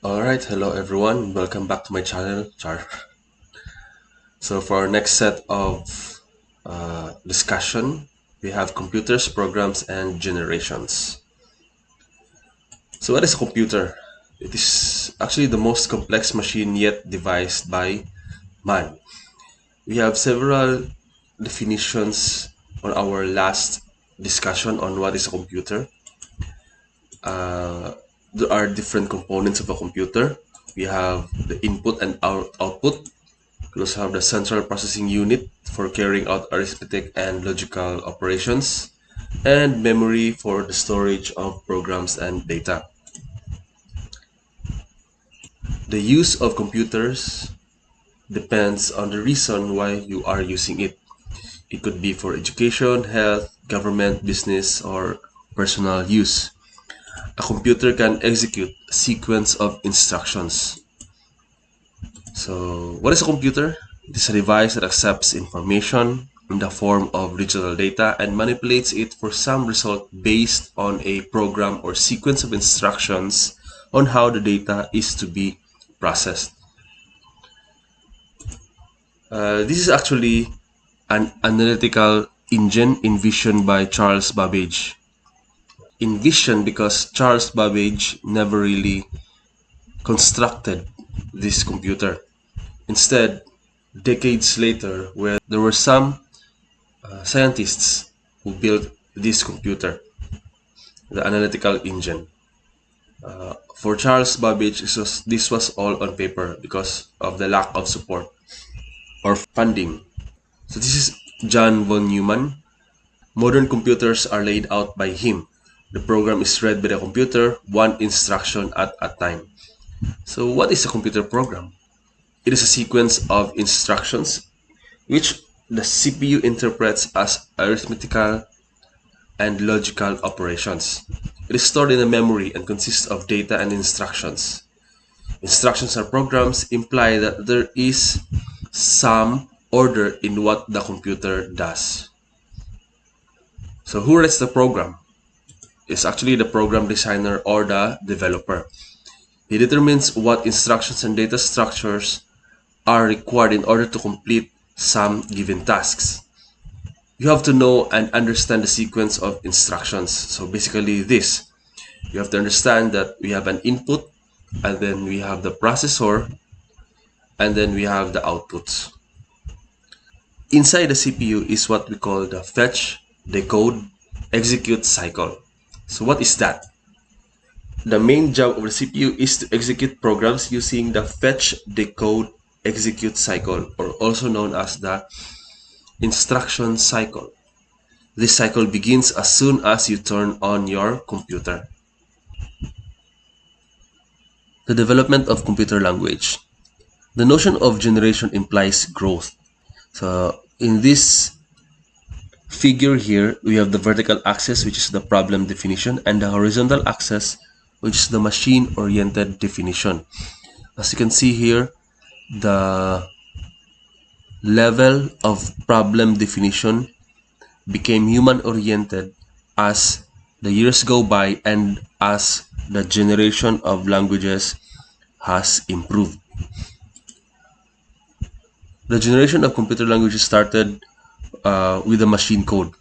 Alright, hello everyone. Welcome back to my channel, Char. So for our next set of discussion, we have computers, programs, and generations. So what is a computer? It is actually the most complex machine yet devised by man. We have several definitions on our last discussion on what is a computer. There are different components of a computer. We have the input and output. We also have the central processing unit for carrying out arithmetic and logical operations, and memory for the storage of programs and data. The use of computers depends on the reason why you are using it. It could be for education, health, government, business, or personal use. A computer can execute a sequence of instructions. So, what is a computer? It is a device that accepts information in the form of digital data and manipulates it for some result based on a program or sequence of instructions on how the data is to be processed. This is actually an analytical engine envisioned by Charles Babbage. Envisioned because Charles Babbage never really constructed this computer. Instead, decades later, where there were some scientists who built this computer, the analytical engine. For Charles Babbage, this was all on paper because of the lack of support or funding. So this is John von Neumann. Modern computers are laid out by him. The program is read by the computer, one instruction at a time. So what is a computer program? It is a sequence of instructions which the CPU interprets as arithmetical and logical operations. It is stored in a memory and consists of data and instructions. Instructions or programs imply that there is some order in what the computer does. So who writes the program? It's actually the program designer or the developer. He determines what instructions and data structures are required in order to complete some given tasks. You have to know and understand the sequence of instructions. So basically this, you have to understand that we have an input, and then we have the processor, and then we have the outputs. Inside the CPU is what we call the fetch, decode, execute cycle. So what is that? The main job of the CPU is to execute programs using the fetch, decode, execute cycle, or also known as the instruction cycle. This cycle begins as soon as you turn on your computer. The development of computer language. The notion of generation implies growth. So in this figure here, we have the vertical axis, which is the problem definition, and the horizontal axis, which is the machine-oriented definition. As you can see here, the level of problem definition became human-oriented as the years go by and as the generation of languages has improved. The generation of computer languages started with the machine code,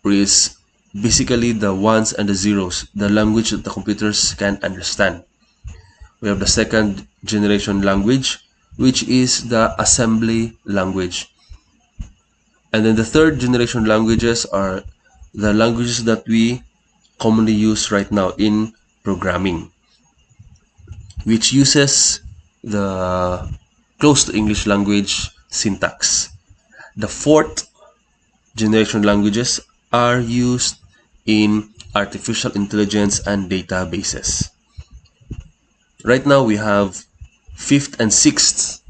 which is basically the ones and the zeros, the language that the computers can understand. We have the second generation language, which is the assembly language. And then the third generation languages are the languages that we commonly use right now in programming, which uses the close to English language syntax. The fourth generation languages are used in artificial intelligence and databases. Right now we have fifth and sixth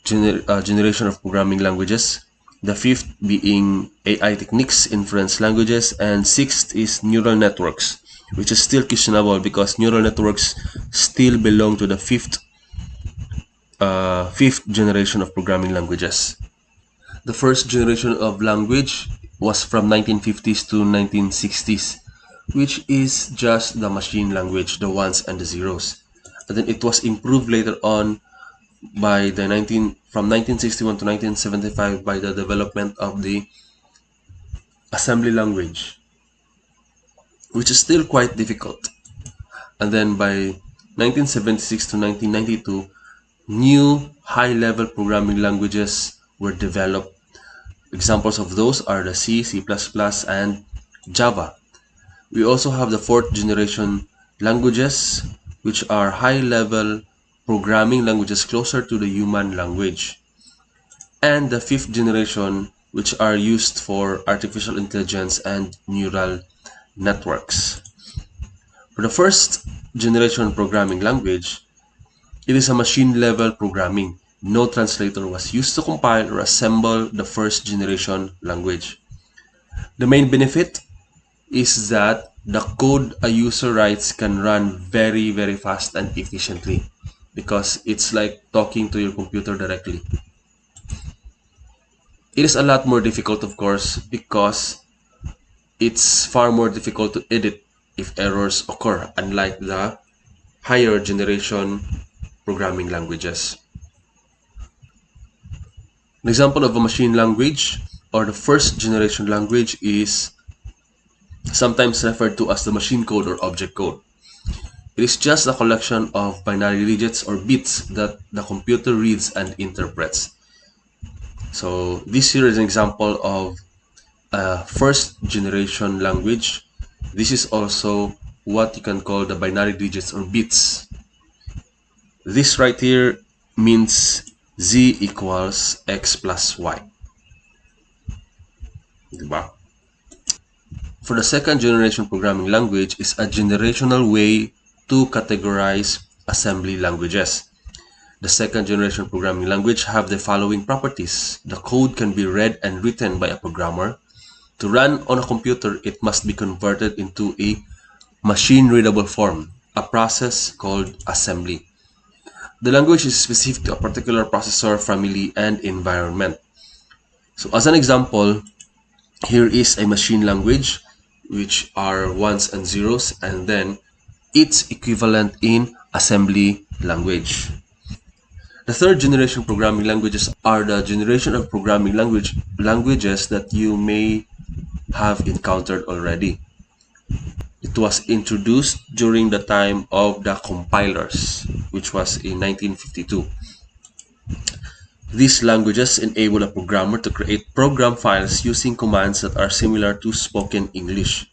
generation of programming languages. The fifth being AI techniques, inference languages, and sixth is neural networks, which is still questionable because neural networks still belong to the fifth generation of programming languages. The first generation of language was from 1950s to 1960s, which is just the machine language, the ones and the zeros. and then it was improved later on by the 1961 to 1975 by the development of the assembly language, which is still quite difficult. And then by 1976 to 1992, new high-level programming languages were developed. Examples of those are the C, C++, and Java. We also have the fourth generation languages, which are high-level programming languages closer to the human language. And the fifth generation, which are used for artificial intelligence and neural networks. For the first generation programming language, it is a machine-level programming. No translator was used to compile or assemble the first generation language. The main benefit is that the code a user writes can run very, very fast and efficiently because it's like talking to your computer directly. It is a lot more difficult, of course, because it's far more difficult to edit if errors occur, unlike the higher generation programming languages. An example of a machine language or the first generation language is sometimes referred to as the machine code or object code. It is just a collection of binary digits or bits that the computer reads and interprets. So this here is an example of a first generation language. This is also what you can call the binary digits or bits. This right here means z equals x plus y. Diba? For the second generation programming language is a generational way to categorize assembly languages. The second generation programming language have the following properties. The code can be read and written by a programmer. To run on a computer, it must be converted into a machine-readable form, a process called assembly. The language is specific to a particular processor, family, and environment. So as an example, here is a machine language, which are ones and zeros, and then its equivalent in assembly language. The third generation programming languages are the generation of programming languages that you may have encountered already. It was introduced during the time of the compilers, which was in 1952. These languages enable a programmer to create program files using commands that are similar to spoken English.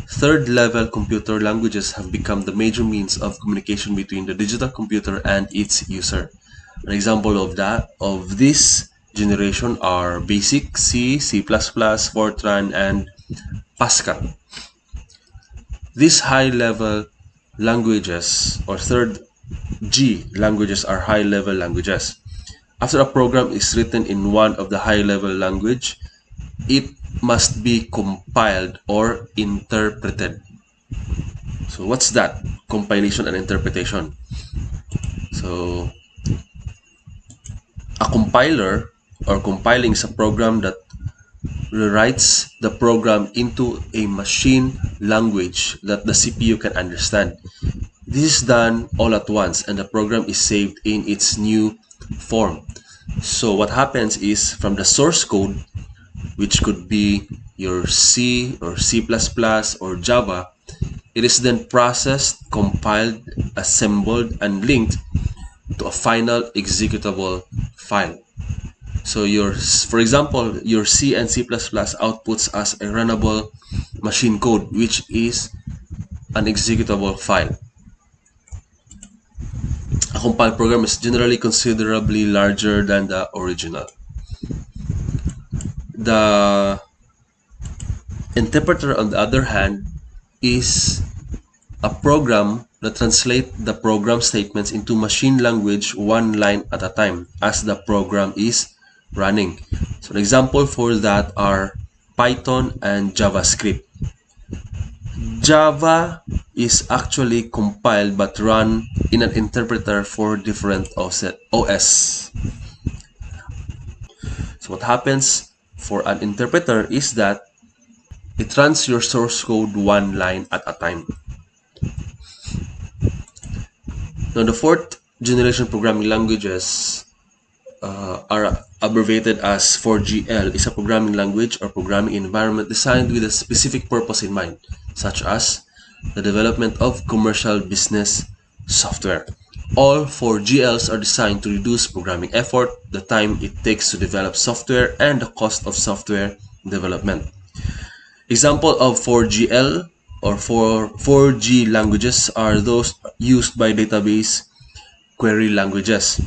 Third-level computer languages have become the major means of communication between the digital computer and its user. An example of this generation are BASIC, C, C++, Fortran, and Pascal. These high-level languages or third G languages are high-level languages. After a program is written in one of the high-level language, it must be compiled or interpreted. So what's that? Compilation and interpretation. So a compiler or compiling is a program that rewrites the program into a machine language that the CPU can understand. This is done all at once and the program is saved in its new form. So what happens is from the source code, which could be your C or C++ or Java, it is then processed, compiled, assembled, and linked to a final executable file. So for example, your C and C++ outputs as a runnable machine code, which is an executable file. A compiled program is generally considerably larger than the original. The interpreter, on the other hand, is a program that translates the program statements into machine language one line at a time as the program is running. So an example for that are Python and JavaScript. Java is actually compiled but run in an interpreter for different OS. So what happens for an interpreter is that it runs your source code one line at a time. Now, the fourth generation programming languages are abbreviated as 4GL, is a programming language or programming environment designed with a specific purpose in mind, such as the development of commercial business software. All 4GLs are designed to reduce programming effort, the time it takes to develop software, and the cost of software development. Example of 4GL or 4G languages are those used by database query languages.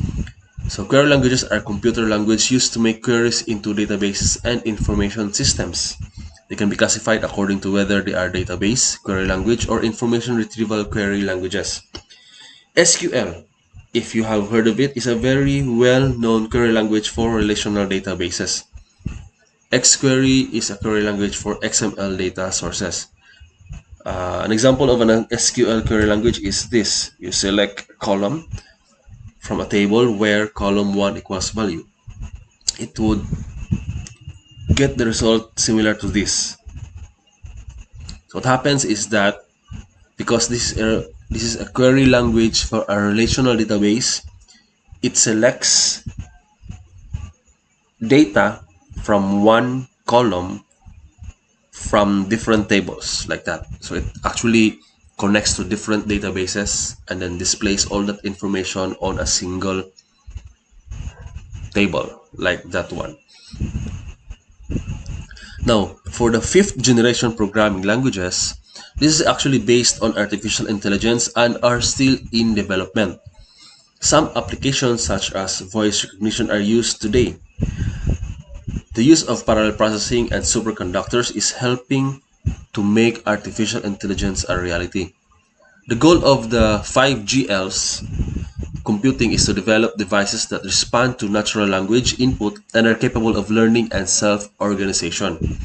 So query languages are computer language used to make queries into databases and information systems. They can be classified according to whether they are database query language or information retrieval query languages. SQL, if you have heard of it, is a very well-known query language for relational databases. XQuery is a query language for XML data sources. An example of an SQL query language is this. You select a column from a table where column 1 equals value. It would get the result similar to this. So what happens is that because this is a query language for a relational database, it selects data from one column from different tables like that. So it actually connects to different databases and then displays all that information on a single table like that one. Now, for the fifth generation programming languages, this is actually based on artificial intelligence and are still in development. Some applications such as voice recognition are used today. The use of parallel processing and superconductors is helping to make artificial intelligence a reality. The goal of the 5GLs computing is to develop devices that respond to natural language input and are capable of learning and self-organization.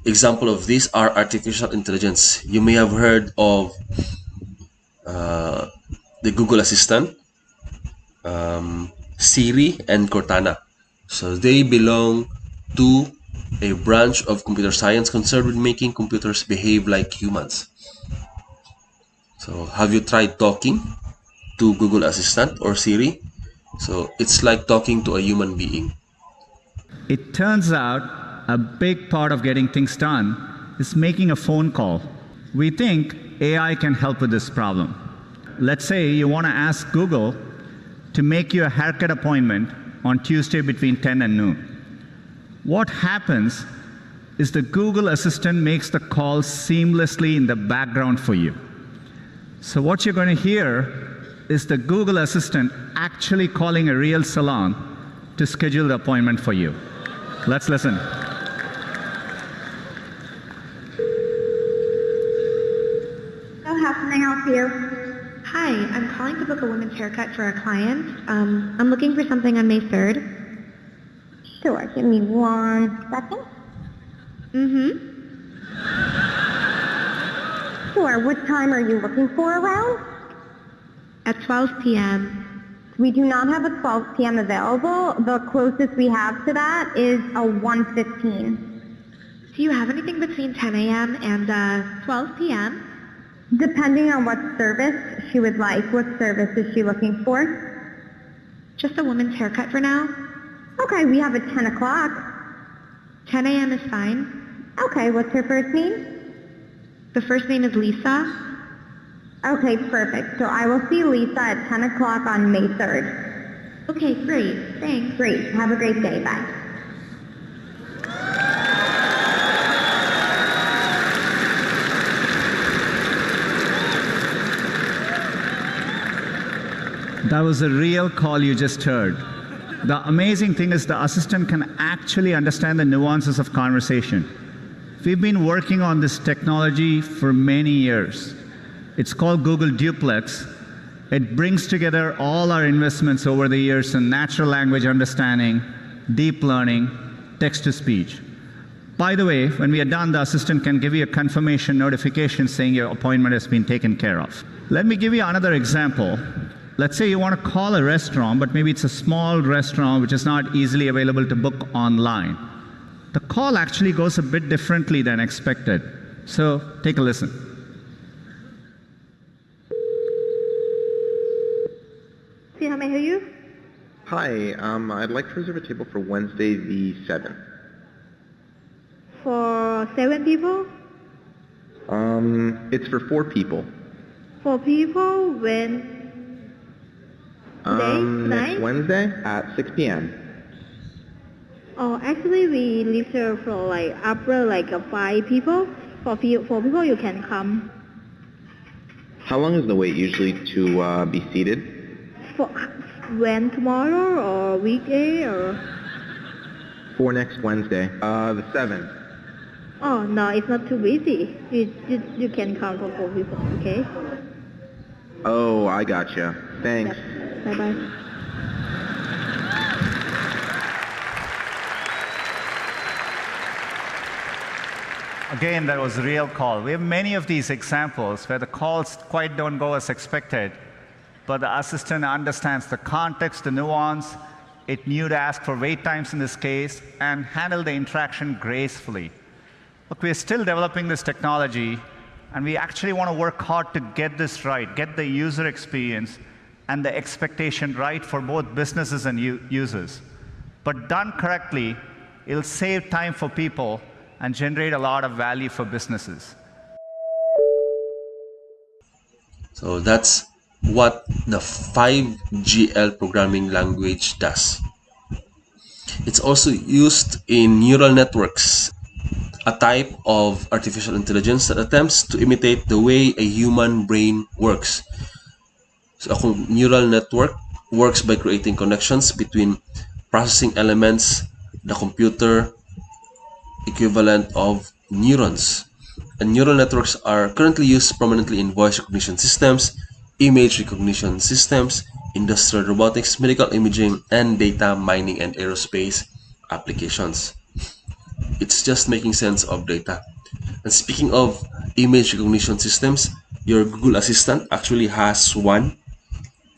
Example of these are artificial intelligence. You may have heard of the Google Assistant, Siri, and Cortana. So they belong to a branch of computer science concerned with making computers behave like humans. So have you tried talking to Google Assistant or Siri? So it's like talking to a human being. It turns out a big part of getting things done is making a phone call. We think AI can help with this problem. Let's say you want to ask Google to make you a haircut appointment on Tuesday between 10 and noon. What happens is the Google Assistant makes the call seamlessly in the background for you. So what you're going to hear is the Google Assistant actually calling a real salon to schedule the appointment for you. Let's listen. So how can I help you? Hi, I'm calling to book a women's haircut for a client. I'm looking for something on May 3rd. Sure, give me 1 second. Sure, what time are you looking for around? At 12 p.m. We do not have a 12 p.m. available. The closest we have to that is a 1:15. Do you have anything between 10 a.m. and 12 p.m.? Depending on what service she would like. What service is she looking for? Just a woman's haircut for now. Okay, we have a 10 o'clock. 10 a.m. is fine. Okay, what's her first name? The first name is Lisa. Okay, perfect. So I will see Lisa at 10 o'clock on May 3rd. Okay, great. Thanks. Great. Have a great day. Bye. That was a real call you just heard. The amazing thing is the assistant can actually understand the nuances of conversation. We've been working on this technology for many years. It's called Google Duplex. It brings together all our investments over the years in natural language understanding, deep learning, text-to-speech. By the way, when we are done, the assistant can give you a confirmation notification saying your appointment has been taken care of. Let me give you another example. Let's say you want to call a restaurant, but maybe it's a small restaurant which is not easily available to book online. The call actually goes a bit differently than expected. So take a listen. CCC, how may I help you? Hi, I'd like to reserve a table for Wednesday the 7th. For 7 people? It's for 4 people. 4 people, when? Today? Next Tonight? Wednesday at 6 p.m. Oh, actually we reserve for like upper like 5 people. For 4 people you can come. How long is the wait usually to be seated? For when, tomorrow or weekday or? For next Wednesday, the 7th. Oh no, it's not too busy. You can come for 4 people, okay? Oh, I gotcha. Thanks. Yep. Bye bye. Again, that was a real call. We have many of these examples where the calls quite don't go as expected, but the assistant understands the context, the nuance. It knew to ask for wait times in this case and handle the interaction gracefully. Look, we're still developing this technology, and we actually want to work hard to get this right, get the user experience and the expectation right for both businesses and users. But done correctly, it'll save time for people and generate a lot of value for businesses. So that's what the 5GL programming language does. It's also used in neural networks, a type of artificial intelligence that attempts to imitate the way a human brain works. So a neural network works by creating connections between processing elements, the computer equivalent of neurons. And neural networks are currently used prominently in voice recognition systems, image recognition systems, industrial robotics, medical imaging, and data mining and aerospace applications. It's just making sense of data. And speaking of image recognition systems, your Google Assistant actually has one.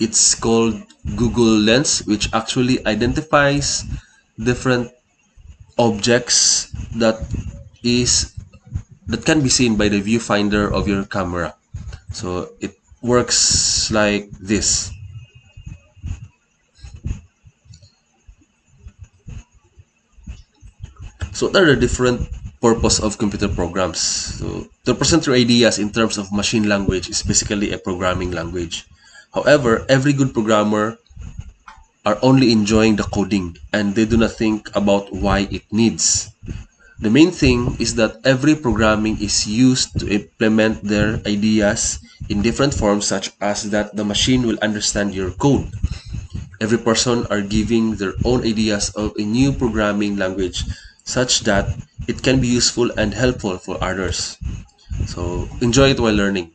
It's called Google Lens, which actually identifies different objects that can be seen by the viewfinder of your camera. So it works like this. So what are the different purpose of computer programs? So to present your ideas in terms of machine language is basically a programming language. However, every good programmer are only enjoying the coding and they do not think about why it needs. The main thing is that every programming is used to implement their ideas in different forms, such as that the machine will understand your code. Every person are giving their own ideas of a new programming language such that it can be useful and helpful for others. So enjoy it while learning.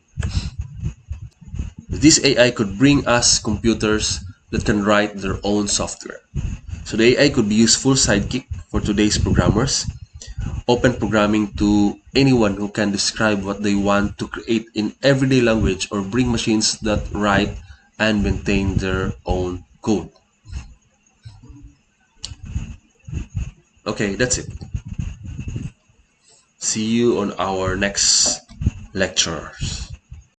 This AI could bring us computers that can write their own software. So the AI could be useful sidekick for today's programmers. Open programming to anyone who can describe what they want to create in everyday language or bring machines that write and maintain their own code. Okay, that's it. See you on our next lectures.